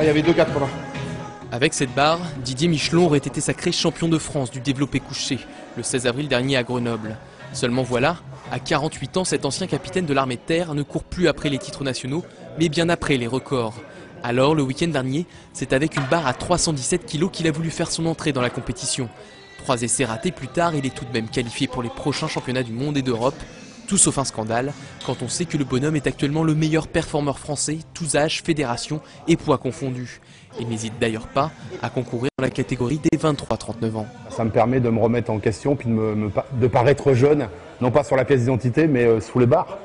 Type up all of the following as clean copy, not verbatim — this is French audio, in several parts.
Il y avait 2,80. Avec cette barre, Didier Michelon aurait été sacré champion de France du développé couché le 16 avril dernier à Grenoble. Seulement voilà, à 48 ans, cet ancien capitaine de l'armée de terre ne court plus après les titres nationaux, mais bien après les records. Alors, le week-end dernier, c'est avec une barre à 317 kg qu'il a voulu faire son entrée dans la compétition. 3 essais ratés plus tard, il est tout de même qualifié pour les prochains championnats du monde et d'Europe. Tout sauf un scandale, quand on sait que le bonhomme est actuellement le meilleur performeur français, tous âges, fédérations et poids confondus. Il n'hésite d'ailleurs pas à concourir dans la catégorie des 23-39 ans. Ça me permet de me remettre en question, puis de paraître jeune, non pas sur la pièce d'identité, mais sous les barres.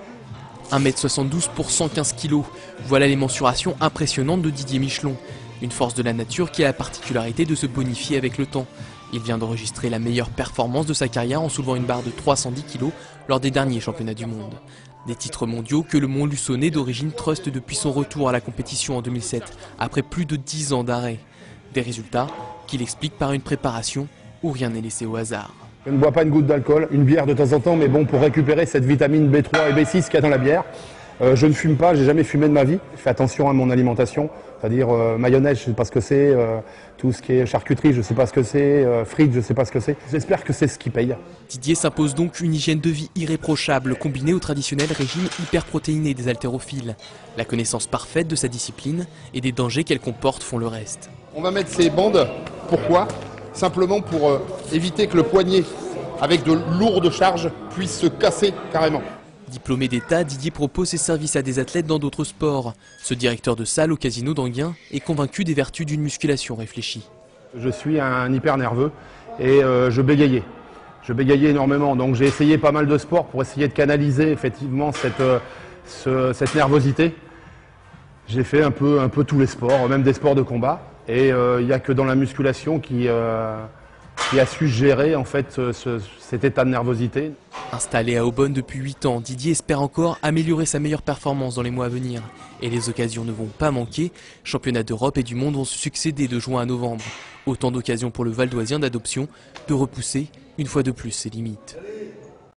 1m72 pour 115 kg. Voilà les mensurations impressionnantes de Didier Michelon. Une force de la nature qui a la particularité de se bonifier avec le temps. Il vient d'enregistrer la meilleure performance de sa carrière en soulevant une barre de 310 kg lors des derniers championnats du monde. Des titres mondiaux que le Montluçonnais d'origine truste depuis son retour à la compétition en 2007, après plus de 10 ans d'arrêt. Des résultats qu'il explique par une préparation où rien n'est laissé au hasard. Je ne bois pas une goutte d'alcool, une bière de temps en temps, mais bon, pour récupérer cette vitamine B3 et B6 qu'il y a dans la bière. Je ne fume pas, j'ai jamais fumé de ma vie. Je fais attention à mon alimentation, c'est-à-dire mayonnaise, je ne sais pas ce que c'est, tout ce qui est charcuterie, je ne sais pas ce que c'est, frites, je ne sais pas ce que c'est. J'espère que c'est ce qui paye. Didier s'impose donc une hygiène de vie irréprochable, combinée au traditionnel régime hyperprotéiné des haltérophiles. La connaissance parfaite de sa discipline et des dangers qu'elle comporte font le reste. On va mettre ces bandes, pourquoi ? Simplement pour éviter que le poignet, avec de lourdes charges, puisse se casser carrément. Diplômé d'État, Didier propose ses services à des athlètes dans d'autres sports. Ce directeur de salle au casino d'Anguin est convaincu des vertus d'une musculation réfléchie. Je suis un hyper nerveux et je bégayais. Je bégayais énormément, donc j'ai essayé pas mal de sports pour essayer de canaliser effectivement cette nervosité. J'ai fait un peu tous les sports, même des sports de combat. Et il n'y a que dans la musculation qui a su gérer en fait cet état de nervosité. Installé à Aubonne depuis 8 ans, Didier espère encore améliorer sa meilleure performance dans les mois à venir. Et les occasions ne vont pas manquer. Championnats d'Europe et du monde vont se succéder de juin à novembre. Autant d'occasions pour le Val d'Oisien d'adoption de repousser une fois de plus ses limites.